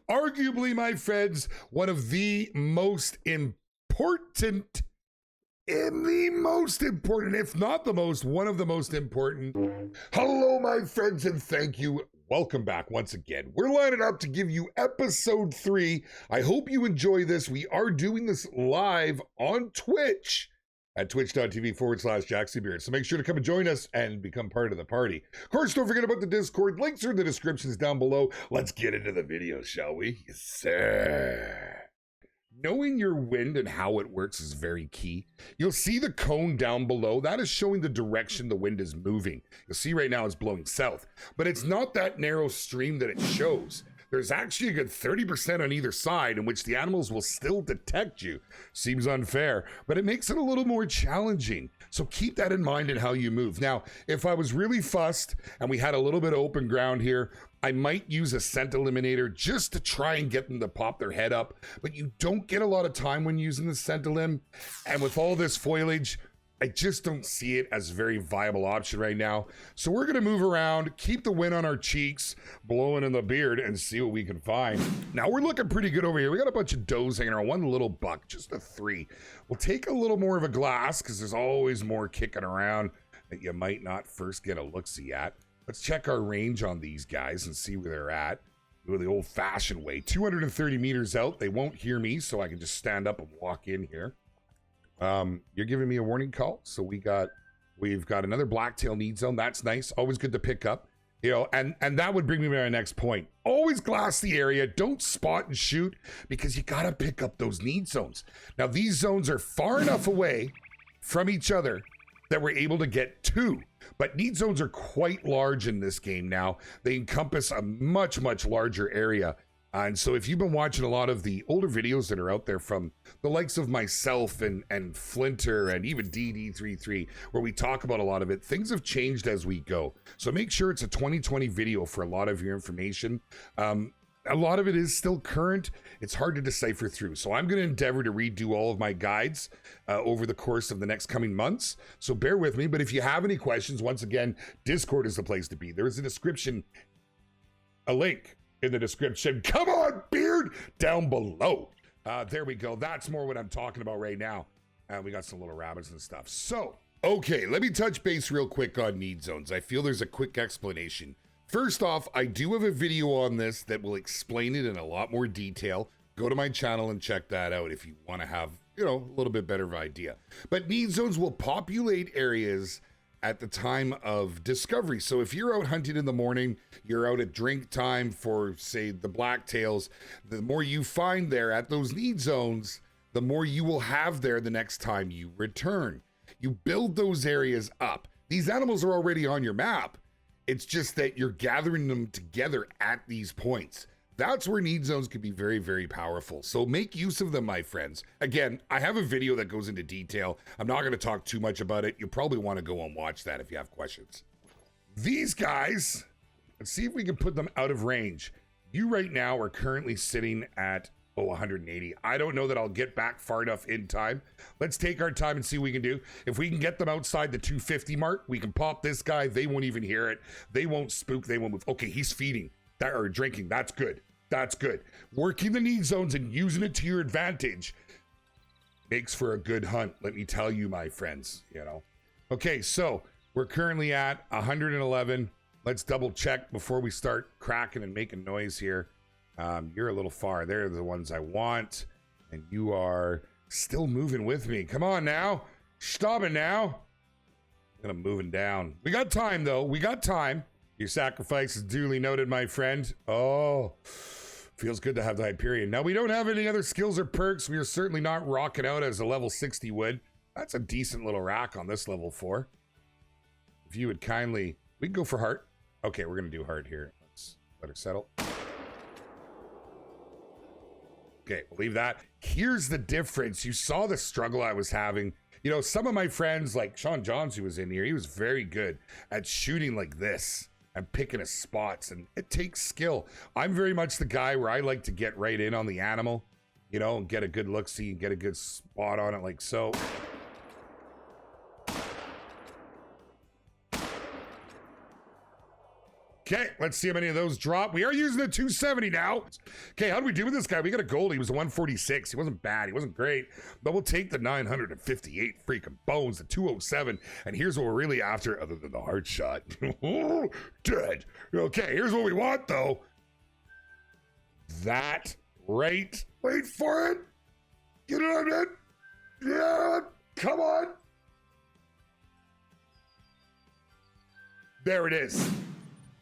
Arguably, my friends, one of the most important, if not the most, one of the most important. Hello, my friends, and thank you. Welcome back once again. We're lining up to give you episode 3. I hope you enjoy this. We are doing this live on Twitch at twitch.tv/JaxyBeard. So make sure to come and join us and become part of the party. Of course, don't forget about the Discord. Links are in the descriptions down below. Let's get into the video, shall we? Yes, sir. Knowing your wind and how it works is very key. You'll see the cone down below. That is showing the direction the wind is moving. You'll see right now it's blowing south, but it's not that narrow stream that it shows. There's actually a good 30% on either side in which the animals will still detect you. Seems unfair, but it makes it a little more challenging. So keep that in mind in how you move. Now, if I was really fussed and we had a little bit of open ground here, I might use a scent eliminator just to try and get them to pop their head up, but you don't get a lot of time when using the scent elim. And with all this foliage, I just don't see it as a very viable option right now. So we're gonna move around, keep the wind on our cheeks, blowing in the beard, and see what we can find. Now we're looking pretty good over here. We got a bunch of does hanging around, one little buck, just a 3. We'll take a little more of a glass because there's always more kicking around that you might not first get a look-see at. Let's check our range on these guys and see where they're at. Do it the old-fashioned way. 230 meters out. They won't hear me, so I can just stand up and walk in here. You're giving me a warning call, so we've got another blacktail need zone. That's nice. Always good to pick up, you know. And that would bring me to my next point. Always glass the area. Don't spot and shoot because you gotta pick up those need zones. Now these zones are far enough away from each other that we're able to get 2. But need zones are quite large in this game now. They encompass a much larger area. And so if you've been watching a lot of the older videos that are out there from the likes of myself and Flinter and even DD33, where we talk about a lot of it, things have changed as we go. So make sure it's a 2020 video for a lot of your information. A lot of it is still current. It's hard to decipher through. So I'm going to endeavor to redo all of my guides over the course of the next coming months. So bear with me. But if you have any questions, once again, Discord is the place to be. There is a link in the description. Come on, Beard, down below. There we go. That's more what I'm talking about right now. We got some little rabbits and stuff. So, okay, let me touch base real quick on need zones. I feel there's a quick explanation. First off, I do have a video on this that will explain it in a lot more detail. Go to my channel and check that out if you want to have, you know, a little bit better of an idea. But need zones will populate areas at the time of discovery. So if you're out hunting in the morning, you're out at drink time for, say, the blacktails, the more you find there at those need zones, the more you will have there the next time you return. You build those areas up. These animals are already on your map. It's just that you're gathering them together at these points. That's where need zones can be very powerful. So make use of them, my friends. Again, I have a video that goes into detail. I'm not going to talk too much about it. You'll probably want to go and watch that if you have questions. These guys, let's see if we can put them out of range. You right now are currently sitting at 180. I don't know that I'll get back far enough in time. Let's take our time and see what we can do. If we can get them outside the 250 mark, we can pop this guy. They won't even hear it. They won't spook. They won't move. Okay, he's feeding or drinking. That's good. That's good. Working the need zones and using it to your advantage makes for a good hunt. Let me tell you, my friends, you know. Okay, so we're currently at 111. Let's double check before we start cracking and making noise here. You're a little far. They're the ones I want. And you are still moving with me. Come on now. Stop it now. I'm moving down. We got time, though. We got time. Your sacrifice is duly noted, my friend. Oh, feels good to have the Hyperion. Now, we don't have any other skills or perks. We are certainly not rocking out as a level 60 would. That's a decent little rack on this level 4. If you would kindly... We can go for heart. Okay, we're going to do heart here. Let's let her settle. Okay, we'll leave that. Here's the difference. You saw the struggle I was having. You know, some of my friends, like Sean Johns, who was in here, he was very good at shooting like this and picking his spots, and it takes skill. I'm very much the guy where I like to get right in on the animal, you know, and get a good look-see and get a good spot on it like so. Okay, let's see how many of those drop. We are using the 270 now. Okay, how do we do with this guy? We got a gold. He was a 146. He wasn't bad. He wasn't great. But we'll take the 958 freaking bones, the 207. And here's what we're really after, other than the hard shot. Dead. Okay, here's what we want, though. That right. Wait for it. Get it on it. Yeah, come on. There it is.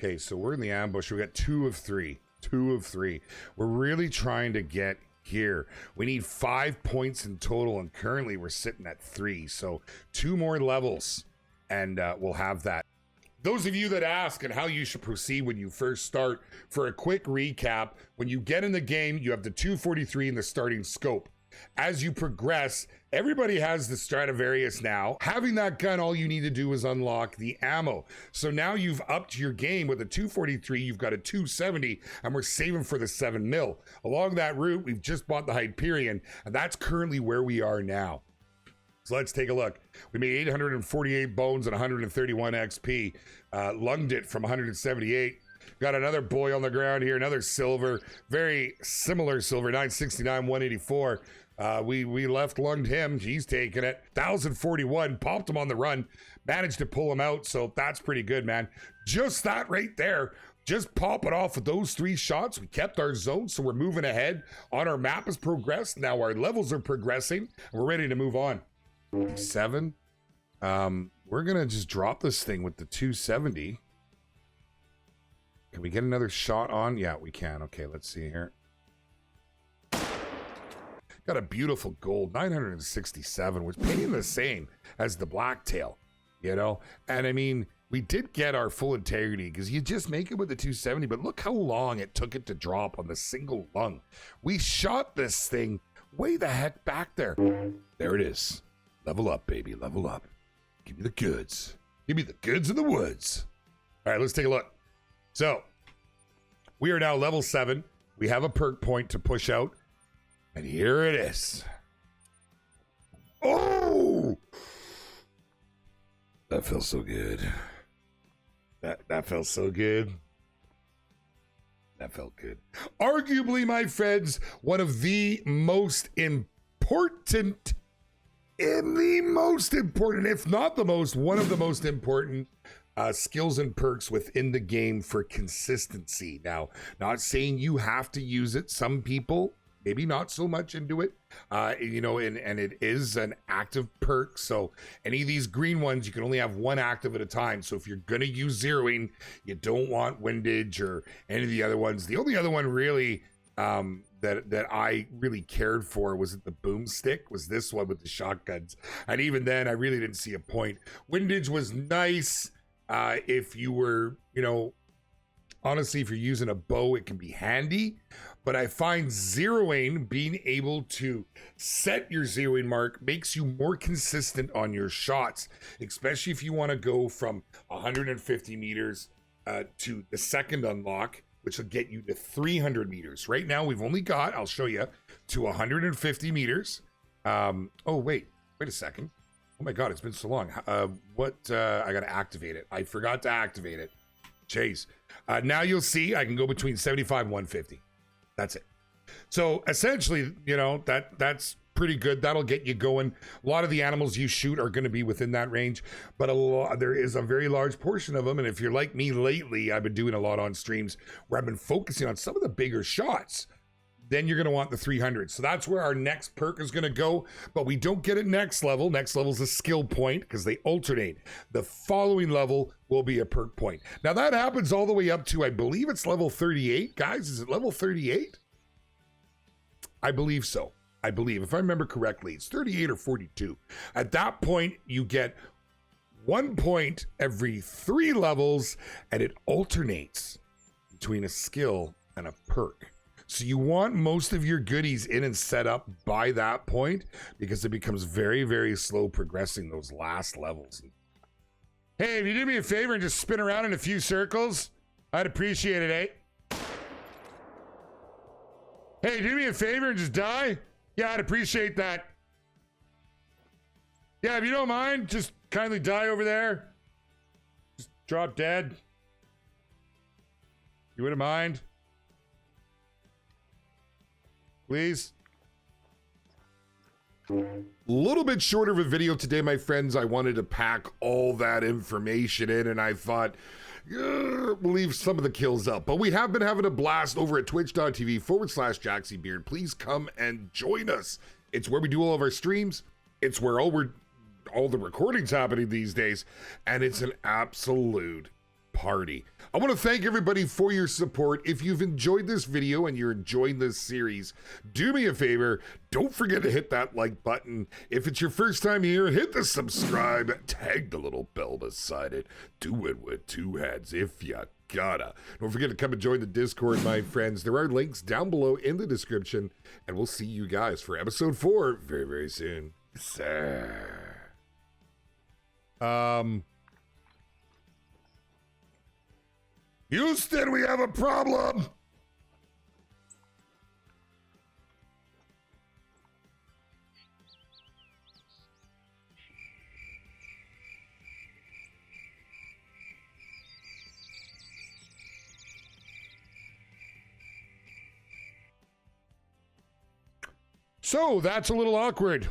Okay, so we're in the ambush. We got 2 of 3. 2 of 3. We're really trying to get here. We need 5 points in total, and currently we're sitting at 3. So 2 more levels, and we'll have that. Those of you that ask and how you should proceed when you first start, for a quick recap, when you get in the game, you have the 243 in the starting scope. As you progress, everybody has the Stradivarius now. Having that gun, all you need to do is unlock the ammo. So now you've upped your game with a 243, you've got a 270, and we're saving for the 7mm. Along that route, we've just bought the Hyperion, and that's currently where we are now. So let's take a look. We made 848 bones and 131 XP. Lunged it from 178. Got another boy on the ground here, another silver, very similar silver, 969, 184. We left lunged him. He's taking it. 1,041, popped him on the run, managed to pull him out. So that's pretty good, man. Just that right there. Just pop it off with those 3 shots. We kept our zone, so we're moving ahead. On our map has progressed. Now our levels are progressing. And we're ready to move on. 7. We're gonna just drop this thing with the 270. Can we get another shot on? Yeah, we can. Okay, let's see here. Got a beautiful gold, 967, which paying the same as the blacktail, you know? And I mean, we did get our full integrity because you just make it with the 270, but look how long it took it to drop on the single lung. We shot this thing way the heck back there. There it is. Level up, baby, level up. Give me the goods. Give me the goods of the woods. All right, let's take a look. So, we are now level 7. We have a perk point to push out. And here it is. Oh! That felt so good. That felt so good. That felt good. Arguably, my friends, one of the most important, if not the most, one of the most important skills and perks within the game for consistency. Now, not saying you have to use it. Some people maybe not so much into it, you know, and it is an active perk. So any of these green ones, you can only have 1 active at a time. So if you're going to use zeroing, you don't want windage or any of the other ones. The only other one really that I really cared for was the boomstick, was this one with the shotguns. And even then, I really didn't see a point. Windage was nice. If you were, you know, honestly, if you're using a bow, it can be handy. But I find zeroing, being able to set your zeroing mark, makes you more consistent on your shots, especially if you want to go from 150 meters to the second unlock, which will get you to 300 meters. Right now, we've only got, I'll show you, to 150 meters. Oh, wait a second. Oh my God, it's been so long. I got to activate it. I forgot to activate it. Chase. Now you'll see I can go between 75 and 150. That's it. So essentially, you know, that's pretty good. That'll get you going. A lot of the animals you shoot are going to be within that range, but there is a very large portion of them. And if you're like me lately, I've been doing a lot on streams where I've been focusing on some of the bigger shots. Then you're going to want the 300. So that's where our next perk is going to go, but we don't get it next level. Next level is a skill point because they alternate. The following level will be a perk point. Now that happens all the way up to, I believe it's level 38. Guys, is it level 38? I believe so. I believe, if I remember correctly, it's 38 or 42. At that point, you get 1 point every 3 levels, and it alternates between a skill and a perk. So you want most of your goodies in and set up by that point, because it becomes very, very slow progressing those last levels. Hey, if you do me a favor and just spin around in a few circles, I'd appreciate it, eh? Hey, do me a favor and just die? Yeah, I'd appreciate that. Yeah, if you don't mind, just kindly die over there. Just drop dead. You wouldn't mind? Please? A little bit shorter of a video today, my friends. I wanted to pack all that information in, and I thought, we'll leave some of the kills up. But we have been having a blast over at twitch.tv/JaxyBeard. Please come and join us. It's where we do all of our streams. It's where all the recordings happening these days, and it's an absolute party. I want to thank everybody for your support. If you've enjoyed this video and you're enjoying this series, do me a favor, don't forget to hit that like button. If it's your first time here, hit the subscribe, tag the little bell beside it. Do it with two hands if you gotta. Don't forget to come and join the Discord, my friends. There are links down below in the description, and we'll see you guys for episode 4 very, very soon. Sir. Houston, we have a problem. So that's a little awkward.